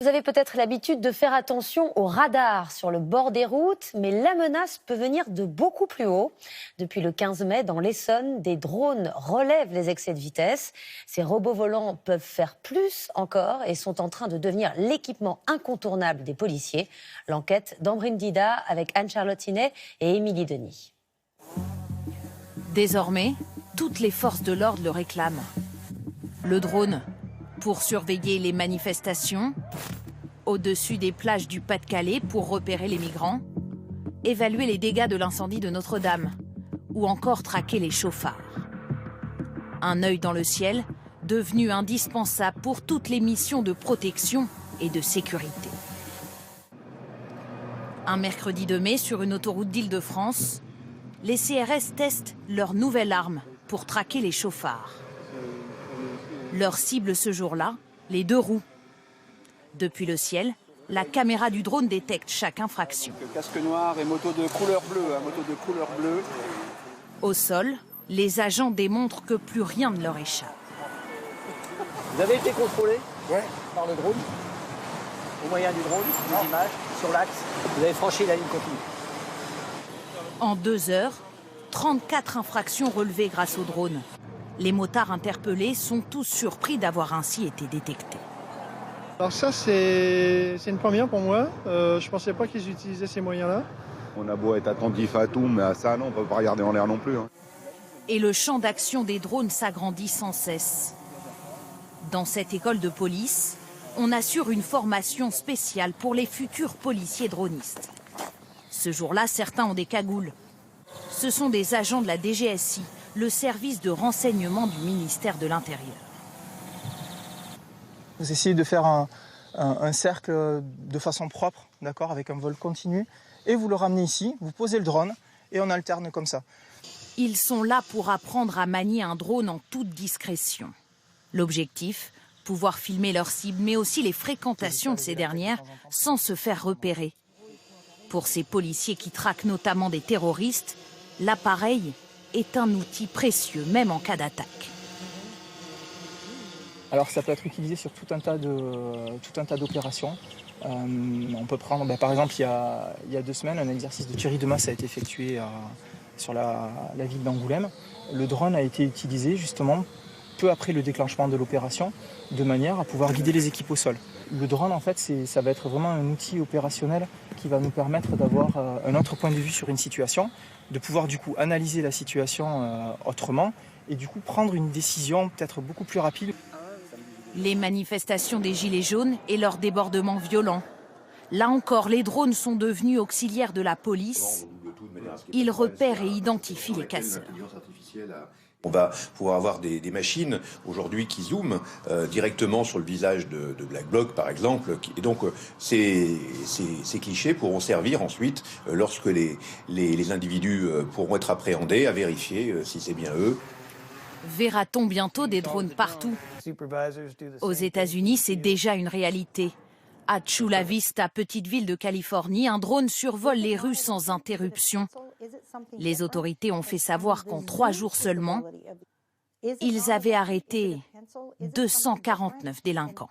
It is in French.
Vous avez peut-être l'habitude de faire attention aux radars sur le bord des routes, mais la menace peut venir de beaucoup plus haut. Depuis le 15 mai, dans l'Essonne, des drones relèvent les excès de vitesse. Ces robots volants peuvent faire plus encore et sont en train de devenir l'équipement incontournable des policiers. L'enquête d'Ambrine Dida avec Anne-Charlotte Tinet et Émilie Denis. Désormais, toutes les forces de l'ordre le réclament. Le drone pour surveiller les manifestations, au-dessus des plages du Pas-de-Calais pour repérer les migrants, évaluer les dégâts de l'incendie de Notre-Dame ou encore traquer les chauffards. Un œil dans le ciel, devenu indispensable pour toutes les missions de protection et de sécurité. Un mercredi de mai, sur une autoroute d'Île-de-France, les CRS testent leur nouvelle arme pour traquer les chauffards. Leur cible ce jour-là, les deux roues. Depuis le ciel, la caméra du drone détecte chaque infraction. Casque noir et moto de couleur bleue, Au sol, les agents démontrent que plus rien ne leur échappe. Vous avez été contrôlé Ouais. par le drone, au moyen du drone, des images, sur l'axe. Vous avez franchi la ligne continue. En 2 heures, 34 infractions relevées grâce au drone. Les motards interpellés sont tous surpris d'avoir ainsi été détectés. Alors ça, c'est une première pour moi. Je ne pensais pas qu'ils utilisaient ces moyens-là. On a beau être attentif à tout, mais à ça, non, on ne peut pas regarder en l'air non plus. Et le champ d'action des drones s'agrandit sans cesse. Dans cette école de police, on assure une formation spéciale pour les futurs policiers dronistes. Ce jour-là, certains ont des cagoules. Ce sont des agents de la DGSI, le service de renseignement du ministère de l'Intérieur. Vous essayez de faire un cercle de façon propre, d'accord, avec un vol continu, et vous le ramenez ici, vous posez le drone, et on alterne comme ça. Ils sont là pour apprendre à manier un drone en toute discrétion. L'objectif, pouvoir filmer leurs cibles, mais aussi les fréquentations de ces dernières sans se faire repérer. Pour ces policiers qui traquent notamment des terroristes, l'appareil est un outil précieux, même en cas d'attaque. Alors ça peut être utilisé sur tout un tas d'opérations. On peut prendre, par exemple, il y a 2 semaines, un exercice de tuerie de masse a été effectué sur la ville d'Angoulême. Le drone a été utilisé justement peu après le déclenchement de l'opération, de manière à pouvoir guider les équipes au sol. Le drone, en fait, ça va être vraiment un outil opérationnel qui va nous permettre d'avoir un autre point de vue sur une situation, de pouvoir du coup analyser la situation autrement et du coup prendre une décision peut-être beaucoup plus rapide. Les manifestations des Gilets jaunes et leurs débordements violents. Là encore, les drones sont devenus auxiliaires de la police. Ils repèrent et identifient les casseurs. On va pouvoir avoir des machines aujourd'hui qui zooment directement sur le visage de Black Bloc, par exemple. Et donc, ces clichés pourront servir ensuite, lorsque les individus pourront être appréhendés, à vérifier si c'est bien eux. Verra-t-on bientôt des drones partout? Aux États-Unis, c'est déjà une réalité. À Chula Vista, petite ville de Californie, un drone survole les rues sans interruption. Les autorités ont fait savoir qu'en 3 jours seulement, ils avaient arrêté 249 délinquants.